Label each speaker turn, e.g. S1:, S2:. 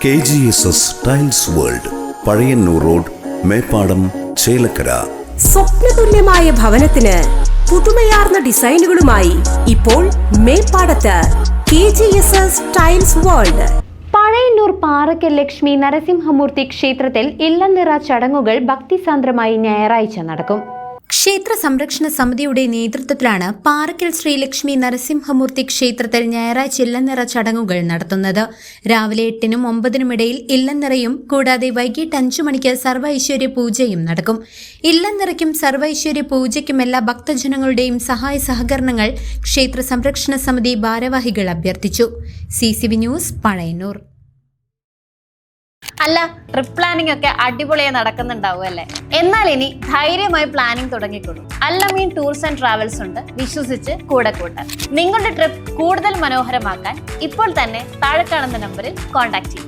S1: KGSS tiles world, Pazhayannur road, Meppadam, Chelakkara.
S2: സ്വപ്നതുല്യമായ ഭവനത്തിന് പുതുമയാർന്ന ഡിസൈനുകളുമായി ഇപ്പോൾ മേപ്പാടത്ത് KGSS tiles world.
S3: Pazhayannur Parakkal Lakshmi Narasimhamurthy ക്ഷേത്രത്തിൽ ഇല്ലനിറ ചടങ്ങുകൾ ഭക്തിസാന്ദ്രമായി ഞായറാഴ്ച നടക്കും. ക്ഷേത്ര സംരക്ഷണ സമിതിയുടെ നേതൃത്വത്തിലാണ് പാറയ്ക്കൽ ശ്രീ ലക്ഷ്മി നരസിംഹമൂർത്തി ക്ഷേത്രത്തിൽ ഞായറാഴ്ച ഇല്ലനിറ ചടങ്ങുകൾ നടത്തുന്നത്. രാവിലെ 8-നും 9-നും ഇടയിൽ ഇല്ലനിറയും കൂടാതെ വൈകിട്ട് 5 മണിക്ക് സർവ്വ ഐശ്വര്യ പൂജയും നടക്കും. ഇല്ലനിറയ്ക്കും സർവ്വ ഐശ്വര്യ പൂജയ്ക്കും എല്ലാ ഭക്തജനങ്ങളുടെയും സഹായ സഹകരണങ്ങൾ ക്ഷേത്ര സംരക്ഷണ സമിതി ഭാരവാഹികൾ അഭ്യർത്ഥിച്ചു. CCV news, Pazhayannur.
S4: അല്ല, ട്രിപ്പ് പ്ലാനിംഗ് ഒക്കെ അടിപൊളിയായി നടക്കുന്നുണ്ടാവും അല്ലേ? എന്നാൽ ഇനി ധൈര്യമായി planning തുടങ്ങിക്കോളൂ. Al Ameen tours and travels ഉണ്ട്, വിശ്വസിച്ച് കൂടെ കൂട്ടാൻ. നിങ്ങളുടെ ട്രിപ്പ് കൂടുതൽ മനോഹരമാക്കാൻ ഇപ്പോൾ തന്നെ താഴെ കാണുന്ന നമ്പറിൽ കോൺടാക്ട് ചെയ്യും.